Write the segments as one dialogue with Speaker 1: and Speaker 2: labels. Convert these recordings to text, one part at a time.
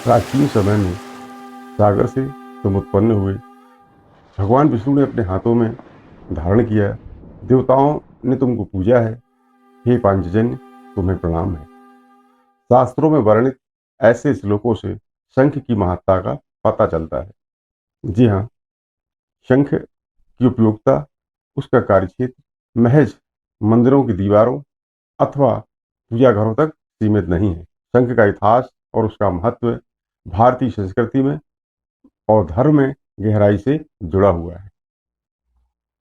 Speaker 1: प्राचीन समय में सागर से तुम उत्पन्न हुए। भगवान विष्णु ने अपने हाथों में धारण किया। देवताओं ने तुमको पूजा है। हे पांचजन्य, तुम्हें प्रणाम है। शास्त्रों में वर्णित ऐसे श्लोकों से शंख की महत्ता का पता चलता है। जी हाँ, शंख की उपयोगिता, उसका कार्यक्षेत्र महज मंदिरों की दीवारों अथवा पूजा घरों तक सीमित नहीं है। शंख का इतिहास और उसका महत्व भारतीय संस्कृति में और धर्म में गहराई से जुड़ा हुआ है।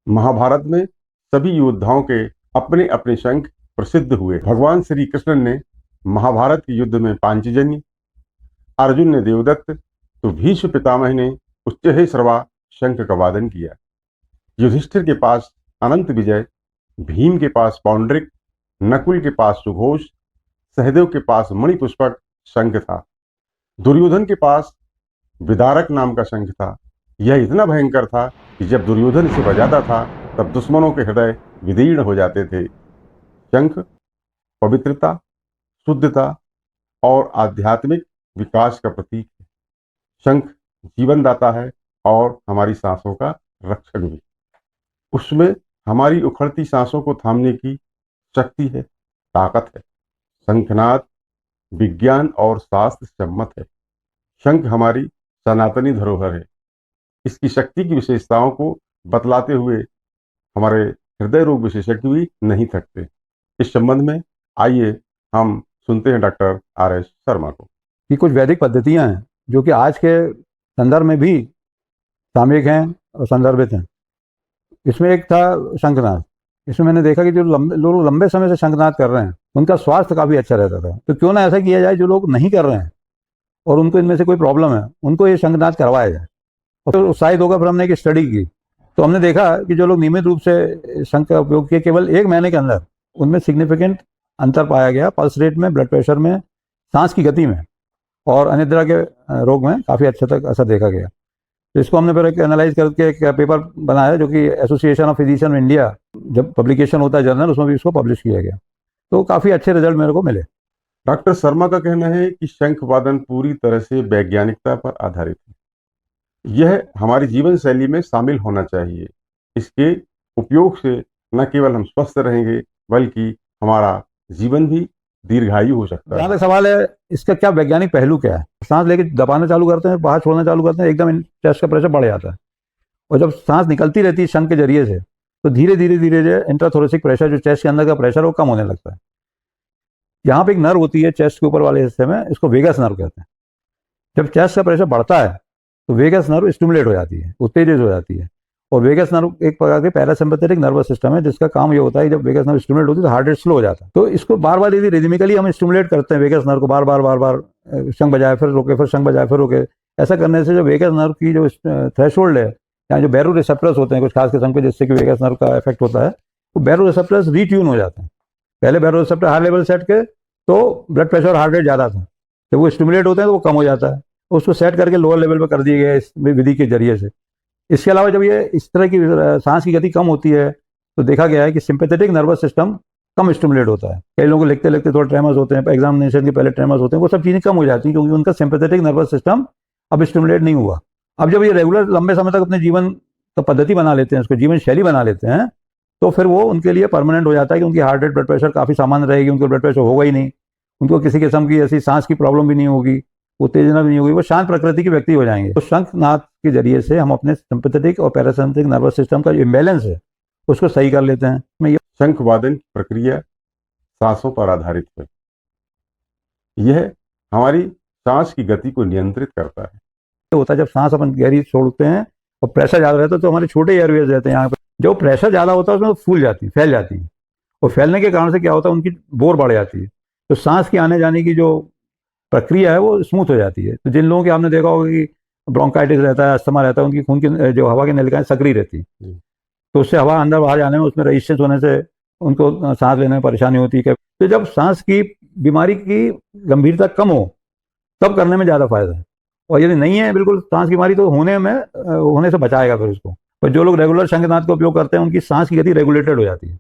Speaker 1: महाभारत में सभी योद्धाओं के अपने अपने शंख प्रसिद्ध हुए। भगवान श्री कृष्ण ने महाभारत के युद्ध में पांचजन्य, अर्जुन ने देवदत्त, तो भीष्म पितामह ने उच्चैः सर्वा शंख का वादन किया। युधिष्ठिर के पास अनंत विजय, भीम के पास पौंड्रिक, नकुल के पास सुघोष, सहदेव के पास मणिपुष्पक शंख था। दुर्योधन के पास विदारक नाम का शंख था। यह इतना भयंकर था कि जब दुर्योधन इसे बजाता था तब दुश्मनों के हृदय विदीर्ण हो जाते थे। शंख पवित्रता, शुद्धता और आध्यात्मिक विकास का प्रतीक है। शंख जीवन दाता है और हमारी सांसों का रक्षक भी। उसमें हमारी उखड़ती सांसों को थामने की शक्ति है, ताकत है। शंखनाद विज्ञान और शास्त्र सम्मत है। शंख हमारी सनातनी धरोहर है। इसकी शक्ति की विशेषताओं को बतलाते हुए हमारे हृदय रोग विशेषज्ञ भी नहीं थकते। इस संबंध में आइए हम सुनते हैं डॉक्टर आर एस शर्मा को।
Speaker 2: कि कुछ वैदिक पद्धतियां हैं जो कि आज के संदर्भ में भी सामयिक हैं और संदर्भित हैं। इसमें एक था शंखनाद। इसमें मैंने देखा कि जो लोग लंबे समय से शंखनाद कर रहे हैं उनका स्वास्थ्य काफ़ी अच्छा रहता था। तो क्यों ना ऐसा किया जाए, जो लोग नहीं कर रहे हैं और उनको इनमें से कोई प्रॉब्लम है, उनको ये शंखनाद करवाया जाए। और फिर उत्साहित होकर फिर हमने एक स्टडी की तो हमने देखा कि जो लोग नियमित रूप से शंख का उपयोग किए, केवल 1 महीने के अंदर उनमें सिग्निफिकेंट अंतर पाया गया। पल्स रेट में, ब्लड प्रेशर में, सांस की गति में और अनिद्रा के रोग में काफ़ी अच्छा तक असर देखा गया। तो इसको हमने फिर एक एनालाइज करके एक पेपर बनाया जो कि एसोसिएशन ऑफ फिजिशियन इंडिया, जब पब्लिकेशन होता है जर्नल, उसमें भी इसको पब्लिश किया गया। तो काफ़ी अच्छे रिजल्ट मेरे को मिले।
Speaker 1: डॉक्टर शर्मा का कहना है कि शंख वादन पूरी तरह से वैज्ञानिकता पर आधारित है। यह हमारी जीवन शैली में शामिल होना चाहिए। इसके उपयोग से न केवल हम स्वस्थ रहेंगे बल्कि हमारा जीवन भी दीर्घायु हो सकता है।
Speaker 2: यहाँ तक सवाल है इसका क्या वैज्ञानिक पहलू क्या है। सांस लेके दबाना चालू करते हैं, बाहर छोड़ना चालू करते हैं, एकदम चेस्ट का प्रेशर बढ़ जाता है। और जब सांस निकलती रहती है शंख के जरिए से तो धीरे धीरे धीरे जो इंट्राथोरेसिक प्रेशर, जो चेस्ट के अंदर का प्रेशर, वो कम होने लगता है। यहाँ पे एक नर्व होती है चेस्ट के ऊपर वाले हिस्से में, इसको वेगस नर्व कहते हैं। जब चेस्ट का प्रेशर बढ़ता है तो वेगस नर्व स्टिमुलेट हो जाती है, उत्तेजित हो जाती है। और वेगस नर्व एक प्रकार के पैरासिम्पैथेटिक नर्वस सिस्टम है जिसका काम ये होता है, जब वेगस नर्व स्टिमुलेट होती है तो हार्ट रेट स्लो हो जाता है। तो इसको बार बार यदि रिदमिकली हम स्टिमुलेट करते हैं वेगस नर्व को, बार बार शंख बजाए फिर रोके, फिर शंख बजाए फिर रोके, ऐसा करने से जो वेगस नर्व की जो थ्रेशोल्ड है, या जो बैरो रिसेप्टर्स होते हैं कुछ खास किस्म के जिससे कि वेगस नर्व का इफेक्ट होता है, वो बैरो रिसेप्टर्स रीट्यून हो जाते हैं। पहले बैरो रिसेप्टर हाई लेवल सेट के तो ब्लड प्रेशर और हार्ट रेट ज़्यादा था, जब वो स्टिमुलेट होते हैं तो वो कम हो जाता है। उसको सेट करके लोअर लेवल पर कर दिए गए इस विधि के जरिए से। इसके अलावा जब ये इस तरह की सांस की गति कम होती है तो देखा गया है कि सिंपैथेटिक नर्वस सिस्टम कम स्टिमुलेट होता है। कई लोगों को लिखते लिखते थोड़ा ट्रेमर्स होते हैं, एग्जामिनेशन के पहले ट्रेमर्स होते हैं, वो सब चीज़ें कम हो जाती हैं क्योंकि उनका सिंपैथेटिक नर्वस सिस्टम अब स्टिमुलेट नहीं हुआ। अब जब ये रेगुलर लंबे समय तक अपने जीवन का पद्धति बना लेते हैं, उसको जीवन शैली बना लेते हैं, तो फिर वो उनके लिए परमानेंट हो जाता है कि उनकी हार्ट रेट, ब्लड प्रेशर काफ़ी सामान्य रहेगी, उनका ब्लड प्रेशर होगा ही नहीं, उनको किसी किस्म की ऐसी सांस की प्रॉब्लम भी नहीं होगी, उत्तेजना भी नहीं होगी, वो शांत प्रकृति के व्यक्ति हो जाएंगे। तो शंखनाद के जरिए से हम अपने सिंपैथेटिक और पैरासिम्पैथेटिक नर्वस सिस्टम का जो इम्बैलेंस है उसको सही कर लेते हैं। मैं ये
Speaker 1: शंख वादन की प्रक्रिया सांसों पर आधारित है। यह हमारी सांस की गति को नियंत्रित करता है।
Speaker 2: होता है जब सांस अपन गहरी छोड़ते हैं और प्रेशर ज़्यादा रहता है तो हमारे छोटे एयरवेज रहते हैं यहाँ पर, जो प्रेशर ज़्यादा होता है उसमें फूल जाती है, फैल जाती है। और फैलने के कारण से क्या होता है, उनकी बोर बढ़ जाती है। तो सांस की आने जाने की जो प्रक्रिया है वो स्मूथ हो जाती है। तो जिन लोगों के आपने देखा होगा कि ब्रोंकाइटिस रहता है, अस्थमा रहता है, उनकी खून की जो हवा की नलिकाएं सक्रिय रहती है, तो उससे हवा अंदर बाहर जाने में, उसमें रेजिस्टेंस होने से उनको सांस लेने में परेशानी होती है। तो जब सांस की बीमारी की गंभीरता कम हो तब करने में ज़्यादा फायदा है। और यदि नहीं है बिल्कुल सांस की बीमारी तो होने से बचाएगा फिर उसको। पर जो लोग रेगुलर शंखनाद का उपयोग करते हैं उनकी सांस की गति रेगुलेटेड हो जाती है।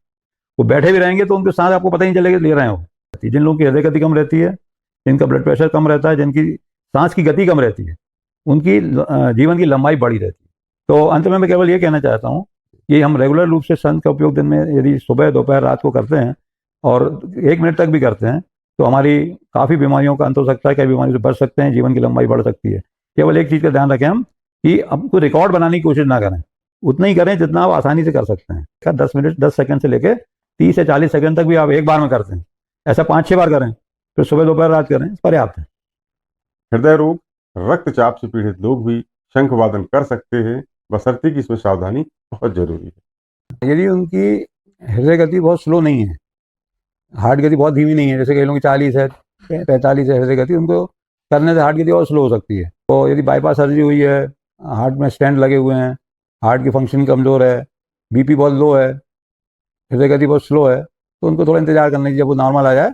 Speaker 2: वो बैठे भी रहेंगे तो उनकी सांस आपको पता ही नहीं चलेगा ले रहे हो। जिन लोगों की हृदय गति कम रहती है, जिनका ब्लड प्रेशर कम रहता है, जिनकी सांस की गति कम रहती है, उनकी जीवन की लंबाई बढ़ी रहती है। तो अंत में मैं केवल ये कहना चाहता हूँ कि हम रेगुलर रूप से शंख का उपयोग दिन में यदि सुबह दोपहर रात को करते हैं और 1 मिनट तक भी करते हैं तो हमारी काफ़ी बीमारियों का अंत हो सकता है, कई बीमारियों से बच सकते हैं, जीवन की लंबाई बढ़ सकती है। केवल एक चीज़ का ध्यान रखें हम कि अब कोई रिकॉर्ड बनाने की कोशिश ना करें, उतना ही करें जितना आप आसानी से कर सकते हैं। 10 मिनट 10 सेकंड से लेकर 30 से 40 सेकंड तक भी आप एक बार में करते हैं, ऐसा 5-6 बार करें, फिर सुबह दोपहर रात करें, पर्याप्त है।
Speaker 1: हृदय रोग, रक्तचाप से पीड़ित लोग भी शंख वादन कर सकते हैं, बशर्ते कि इसमें सावधानी बहुत जरूरी है।
Speaker 2: यदि उनकी हृदय गति बहुत स्लो नहीं है, हार्ट गति बहुत धीमी नहीं है, जैसे कई लोगों की 40 है 45 है हृदय गति, उनको करने से हार्ट गति और स्लो हो सकती है। तो यदि बाईपास सर्जरी हुई है, हार्ट में स्टेंट लगे हुए हैं, हार्ट की फंक्शनिंग कमज़ोर है, बीपी बहुत लो है, हृदय गति बहुत स्लो है, तो उनको थोड़ा इंतजार करना चाहिए, जब वो नॉर्मल आ जाए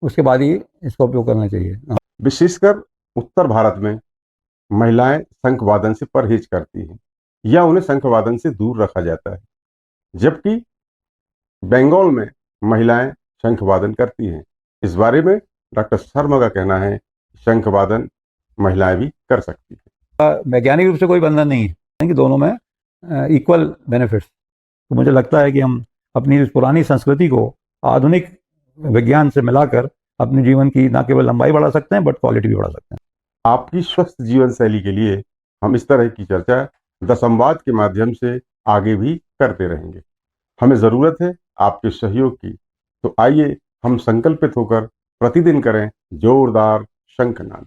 Speaker 2: उसके बाद ही इसका उपयोग करना चाहिए।
Speaker 1: विशेषकर उत्तर भारत में महिलाएं शंख वादन से परहेज करती हैं या उन्हें शंख वादन से दूर रखा जाता है, जबकि बंगाल में महिलाएं शंख वादन करती हैं। इस बारे में डॉक्टर शर्मा का कहना है शंख वादन महिलाएं भी कर सकती हैं।
Speaker 2: वैज्ञानिक रूप से कोई बंधन नहीं है कि दोनों में इक्वल बेनिफिट्स। तो मुझे लगता है कि हम अपनी इस पुरानी संस्कृति को आधुनिक विज्ञान से मिलाकर अपने जीवन की न केवल लंबाई बढ़ा सकते हैं बट क्वालिटी भी बढ़ा सकते हैं।
Speaker 1: आपकी स्वस्थ जीवन शैली के लिए हम इस तरह की चर्चा द संवाद के माध्यम से आगे भी करते रहेंगे। हमें जरूरत है आपके सहयोग की, तो आइए हम संकल्पित होकर प्रतिदिन करें जोरदार शंखनाद।